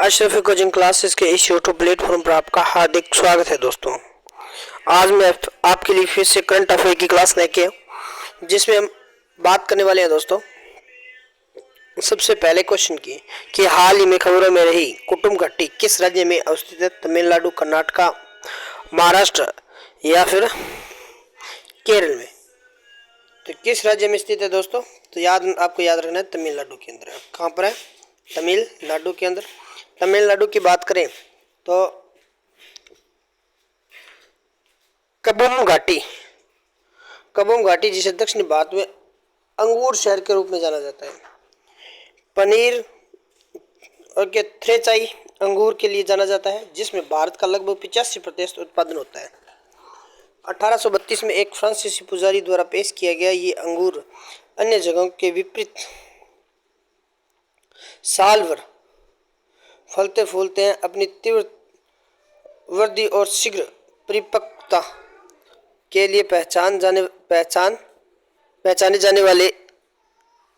Ashraf coaching classes के इस YouTube platform पर आपका हार्दिक स्वागत है दोस्तों। आज मैं आपके लिए फिर से करंट अफेयर की क्लास लेके जिसमें हम बात करने वाले हैं दोस्तों सबसे पहले क्वेश्चन की कि हाल ही में खबरों में रही कुटुंब घाटी किस राज्य में अवस्थित है? तमिलनाडु, कर्नाटका, महाराष्ट्र या फिर केरल में? तो किस राज्य में स्थित है दोस्तों? तो आपको याद रखना है तमिलनाडु के अंदर। कहाँ पर है? तमिलनाडु के अंदर। तमिलनाडु की बात करें तो कबूम घाटी जिसे दक्षिणी भारत में अंगूर शहर के रूप में जाना जाता है। पनीर और के थ्रेचाई अंगूर के लिए जाना जाता है जिसमें भारत का लगभग 85% उत्पादन होता है। 1832 में एक फ्रांसीसी पुजारी द्वारा पेश किया गया ये अंगूर अन्य जगहों के विपरीत साल भर फलते फूलते हैं। अपनी तीव्र वृद्धि और शीघ्र परिपक्वता के लिए पहचाने जाने वाले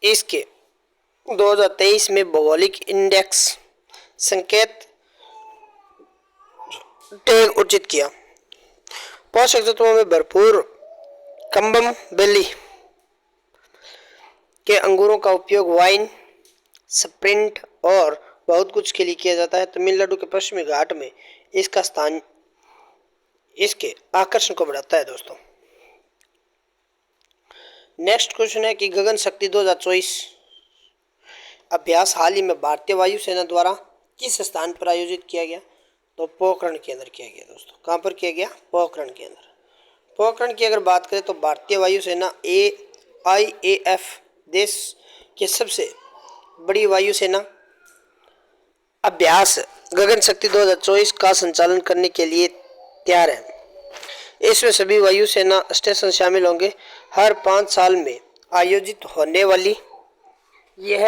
इसके 2023 में भौगोलिक इंडेक्स संकेत टैग उचित किया। पोषक तत्वों में भरपूर कम्बम वैली के अंगूरों का उपयोग वाइन, स्प्रिंट और बहुत कुछ के लिए किया जाता है। तमिलनाडु के पश्चिमी घाट में इसका स्थान इसके आकर्षण को बढ़ाता है दोस्तों। नेक्स्ट क्वेश्चन है कि गगन शक्ति 2024 अभ्यास हाल ही में भारतीय वायुसेना द्वारा किस स्थान पर आयोजित किया गया? तो पोखरण के अंदर किया गया दोस्तों। कहां पर किया गया? पोखरण के अंदर। पोखरण की अगर बात करें तो भारतीय वायुसेना AIAF देश के सबसे बड़ी वायुसेना अभ्यास गगन शक्ति 2024 का संचालन करने के लिए तैयार है। इसमें सभी वायुसेना स्टेशन शामिल होंगे। हर 5 साल में आयोजित होने वाली यह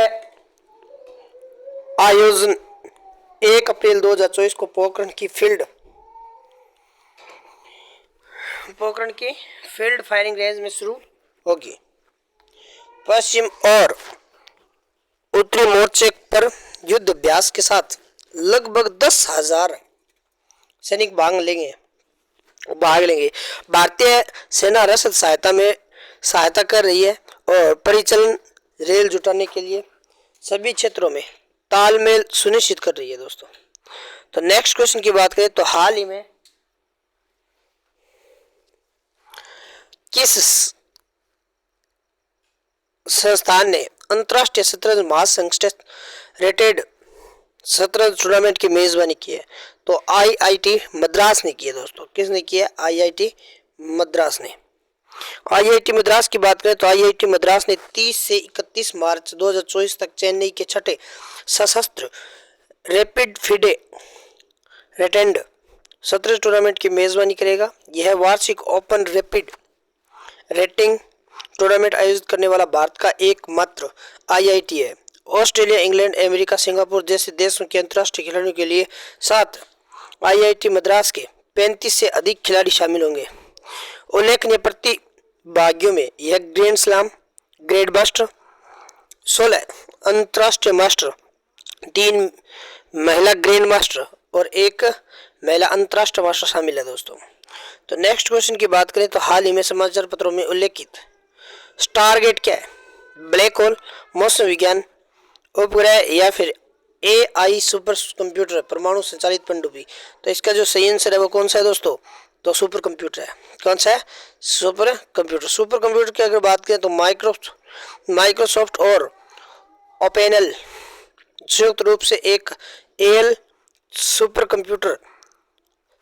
आयोजन 1 अप्रैल 2024 को पोखरण की फील्ड फायरिंग रेंज में शुरू होगी। पश्चिम और उत्तरी मोर्चे पर युद्ध अभ्यास के साथ लगभग 10,000 सैनिक भाग लेंगे। भारतीय सेना रसद सहायता कर रही है और परिचालन रेल जुटाने के लिए सभी क्षेत्रों में तालमेल सुनिश्चित कर रही है दोस्तों। तो नेक्स्ट क्वेश्चन की बात करें तो हाल ही में किस संस्थान ने अंतरराष्ट्रीय शतरंज महासंघ रेटेड शतरंज टूर्नामेंट की मेजबानी की है? तो IIT मद्रास ने की है दोस्तों। किसने की है? IIT मद्रास ने। IIT मद्रास की बात करें तो IIT मद्रास ने 30 से 31 मार्च 2024 तक चेन्नई के छठे सशस्त्र रैपिड फिडे रेटेंड शतरंज टूर्नामेंट की मेजबानी करेगा। यह वार्षिक ओपन रैपिड रेटिंग टूर्नामेंट आयोजित करने वाला भारत का एकमात्र IIT है। ऑस्ट्रेलिया, इंग्लैंड, अमेरिका, सिंगापुर जैसे देशों के अंतर्राष्ट्रीय खिलाड़ियों के लिए साथ IIT मद्रास के 35 से अधिक खिलाड़ी शामिल होंगे। उल्लेखनीय प्रतिभागियों में यह ग्रैंड स्लैम, ग्रैंड मास्टर, 16 अंतर्राष्ट्रीय मास्टर, 3 महिला ग्रैंड मास्टर और 1 महिला अंतर्राष्ट्रीय मास्टर शामिल है दोस्तों। तो नेक्स्ट क्वेश्चन की बात करें तो हाल ही में समाचार पत्रों में उल्लेखित स्टारगेट क्या है? ब्लैक होल, मौसम विज्ञान उपग्रह या फिर AI सुपर कंप्यूटर, परमाणु संचालित पनडुब्बी? तो इसका जो सही आंसर है वो कौन सा है दोस्तों? तो सुपर कंप्यूटर है। कौन सा है? Super computer. सुपर कंप्यूटर की अगर बात करें तो माइक्रोसॉफ्ट और ओपेनल संयुक्त रूप से एक AI सुपर कंप्यूटर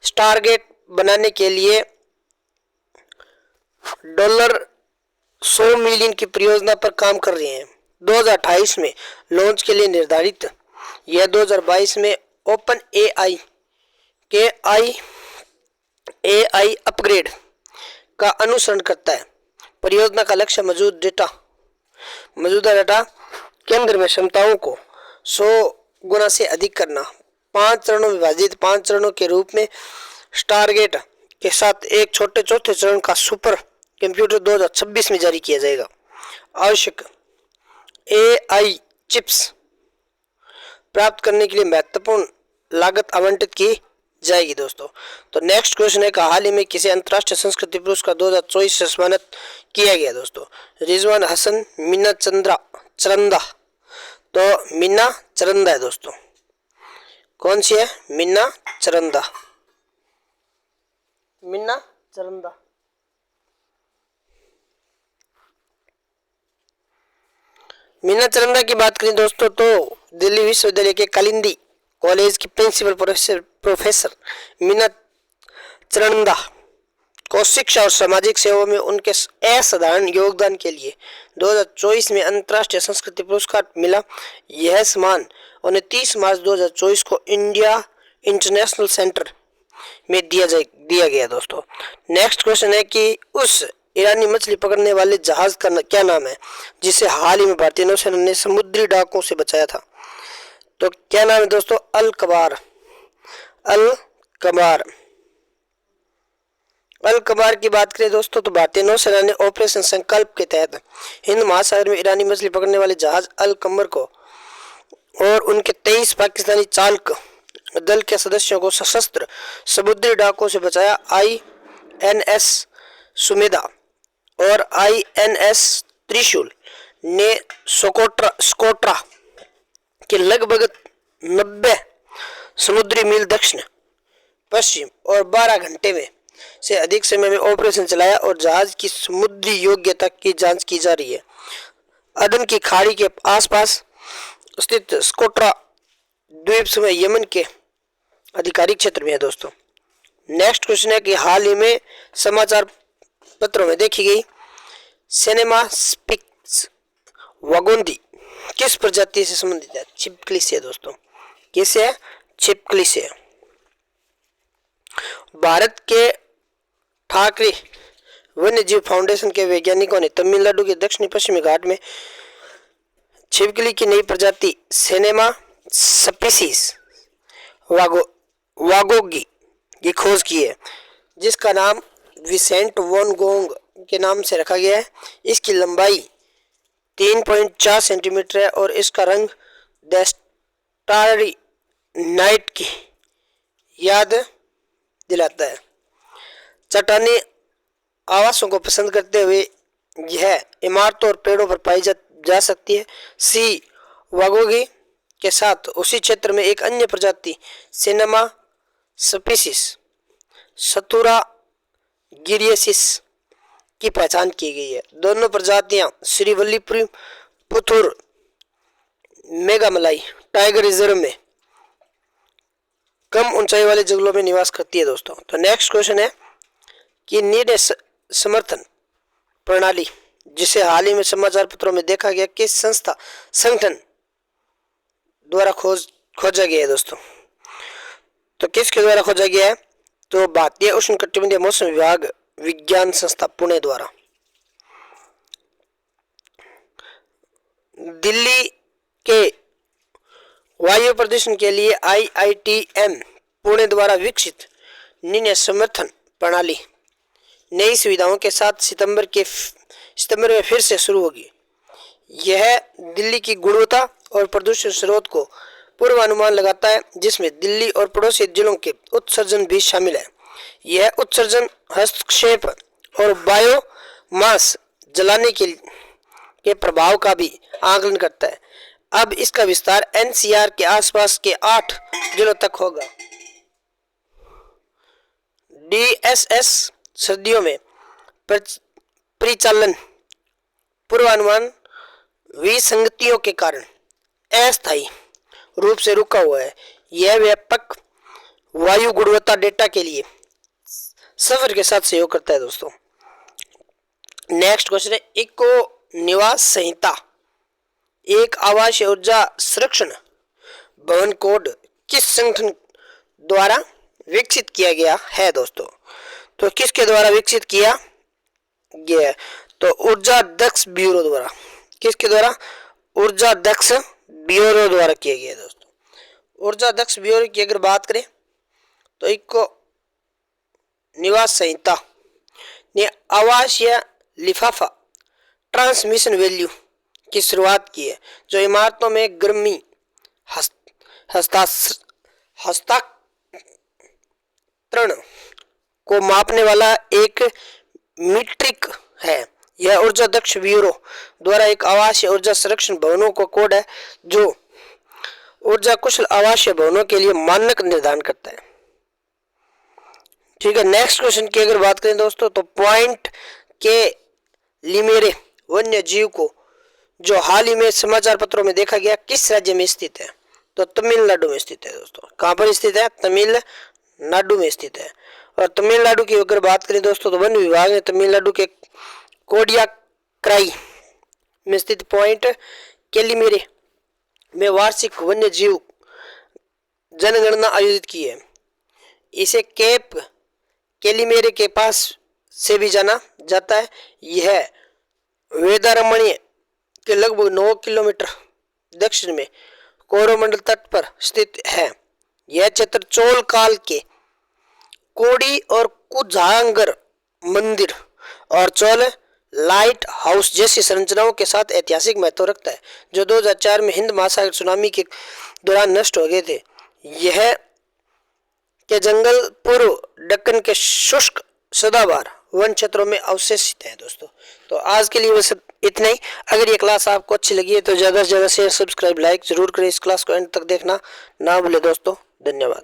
स्टारगेट बनाने के लिए $100 मिलियन की परियोजना पर काम कर रहे हैं। 2028 में लॉन्च के लिए निर्धारित यह 2022 में ओपन AI के AI अपग्रेड का अनुसरण करता है। परियोजना का लक्ष्य मौजूदा डेटा केंद्र में क्षमताओं को 100 गुना से अधिक करना। 5 चरणों विभाजित 5 चरणों के रूप में स्टारगेट के साथ एक छोटे चौथे चरण का सुपर कंप्यूटर 2026 में जारी किया जाएगा। आवश्यक AI चिप्स प्राप्त करने के लिए महत्वपूर्ण लागत आवंटित की जाएगी दोस्तों। तो नेक्स्ट क्वेश्चन है कि हाल ही में किसी अंतर्राष्ट्रीय संस्कृति पुरस्कार 2024 से सम्मानित किया गया दोस्तों। रिजवान हसन, मीना चरंदा। तो मीना चरंदा है दोस्तों। कौन सी है? मीना चरंदा। मीना चरंदा। मीना चरंदा की बात करें दोस्तों तो दिल्ली विश्वविद्यालय के कालिंदी कॉलेज की प्रिंसिपल प्रोफेसर मीना चरंदा को शिक्षा और सामाजिक सेवा में उनके असाधारण योगदान के लिए 2024 में अंतर्राष्ट्रीय संस्कृति पुरस्कार मिला। यह सम्मान उन्हें 30 मार्च 2024 को इंडिया इंटरनेशनल सेंटर में दिया गया दोस्तों। नेक्स्ट क्वेश्चन है कि उस ईरानी मछली पकड़ने वाले जहाज का क्या नाम है जिसे हाल ही में भारतीय नौसेना ने समुद्री डाकुओं से बचाया था? तो क्या नाम है दोस्तों? अल कबार। अल कबार। अल कबार की बात करें दोस्तों तो भारतीय नौसेना ने ऑपरेशन संकल्प के तहत हिंद महासागर में ईरानी मछली पकड़ने वाले जहाज अल कमर को और उनके 23 पाकिस्तानी चालक दल के सदस्यों को सशस्त्र समुद्री डाकुओं से बचाया। INS सुमेधा और INS त्रिशूल ने स्कोट्रा के लगभग 90 समुद्री मील दक्षिण पश्चिम और 12 घंटे में से अधिक समय में ऑपरेशन चलाया और जहाज की समुद्री योग्यता की जांच की जा रही है। अदन की खाड़ी के आसपास स्थित स्कोट्रा द्वीप समूह यमन के आधिकारिक क्षेत्र में है दोस्तों। नेक्स्ट क्वेश्चन है कि हाल ही में समाचार पत्रों में देखी गई सिनेमा स्पिक्स वागोंदी किस प्रजाति से संबंधित है? छिपकली से दोस्तों। किससे है? छिपकली से। भारत के ठाकरे वन्यजीव फाउंडेशन के वैज्ञानिकों ने तमिलनाडु के दक्षिणी पश्चिमी घाट में छिपकली की नई प्रजाति सिनेमा स्पीसीज वागोगी की खोज की है, जिसका नाम विसेंट वॉन गोंग के नाम से रखा गया है। इसकी लंबाई 3.4 सेंटीमीटर है और इसका रंग द स्टारी नाइट की याद दिलाता है। चट्टानी आवासों को पसंद करते हुए यह इमारतों और पेड़ों पर पाई जा सकती है। सी वागोगी के साथ उसी क्षेत्र में एक अन्य प्रजाति सिनेमा स्पीसीज सतुरा गिरियसिस की पहचान की गई है। दोनों प्रजातियां श्रीवल्लीपुथुर मेघामलाई टाइगर रिजर्व में कम ऊंचाई वाले जंगलों में निवास करती है दोस्तों। तो नेक्स्ट क्वेश्चन है कि निर्णय समर्थन प्रणाली जिसे हाल ही में समाचार पत्रों में देखा गया किस संगठन द्वारा खोजा गया है दोस्तों? तो किसके द्वारा खोजा गया है? तो भारतीय उष्णकटिबंधीय मौसम विभाग विज्ञान संस्था पुणे द्वारा। दिल्ली के वायु प्रदूषण के लिए IITM पुणे द्वारा विकसित निर्णय समर्थन प्रणाली नई सुविधाओं के साथ सितंबर में फिर से शुरू होगी। यह दिल्ली की गुणवत्ता और प्रदूषण स्रोत को पूर्वानुमान लगाता है, जिसमें दिल्ली और पड़ोसी जिलों के उत्सर्जन भी शामिल है। यह उत्सर्जन हस्तक्षेप और बायोमास जलाने के प्रभाव का भी आकलन करता है। अब इसका विस्तार NCR के आसपास के 8 जिलों तक होगा। DSS सर्दियों में परिचालन पूर्वानुमान विसंगतियों के कारण अस्थायी रूप से रुका हुआ है। यह व्यापक वायु गुणवत्ता डेटा के लिए सफर के साथ सहयोग करता है दोस्तों। नेक्स्ट क्वेश्चन है इको निवास संहिता एक आवासीय ऊर्जा संरक्षण भवन कोड किस संगठन द्वारा विकसित किया गया है दोस्तों? तो किसके द्वारा विकसित किया गया है? तो ऊर्जा दक्ष ब्यूरो द्वारा। किसके द्वारा? ऊर्जा दक्ष ब्यूरो द्वारा किया गया है दोस्तों। ऊर्जा दक्ष ब्यूरो की अगर बात करें तो इको निवास संहिता ने आवासीय लिफाफा ट्रांसमिशन वैल्यू की शुरुआत की है, जो इमारतों में गर्मी हस्तांतरण को मापने वाला एक मीट्रिक है। यह ऊर्जा दक्ष ब्यूरो द्वारा एक आवासीय ऊर्जा संरक्षण भवनों का कोड है जो ऊर्जा कुशल आवासीय भवनों के लिए मानक निर्धारण करता है। ठीक है, नेक्स्ट क्वेश्चन की अगर बात करें दोस्तों तो पॉइंट के लिमेरे वन्य जीव को जो हाल ही में समाचार पत्रों में देखा गया किस राज्य में स्थित है? तो तमिलनाडु में स्थित है दोस्तों। कहां पर स्थित है? तमिलनाडु में स्थित है। और तमिलनाडु की अगर बात करें दोस्तों तो वन विभाग ने तमिलनाडु के कोडियाक्राई में स्थित पॉइंट केलिमेरे में वार्षिक वन्य जीव जनगणना आयोजित की है। इसे केप केलिमेरे के पास से भी जाना जाता है। यह वेदारण्य के लगभग 9 किलोमीटर दक्षिण में कोरोमंडल तट पर स्थित है। यह क्षेत्र चोल काल के कोडी और कुजांगर मंदिर और चोल लाइट हाउस जैसी संरचनाओं के साथ ऐतिहासिक महत्व रखता है, जो 2004 में हिंद महासागर सुनामी के दौरान नष्ट हो गए थे। यह के जंगल पूर्व दक्कन के शुष्क सदाबहार वन क्षेत्रों में अवशेषित है दोस्तों। तो आज के लिए बस इतना ही। अगर ये क्लास आपको अच्छी लगी है तो ज़्यादा से ज़्यादा शेयर, सब्सक्राइब, लाइक जरूर करें। इस क्लास को एंड तक देखना ना भूले दोस्तों। धन्यवाद।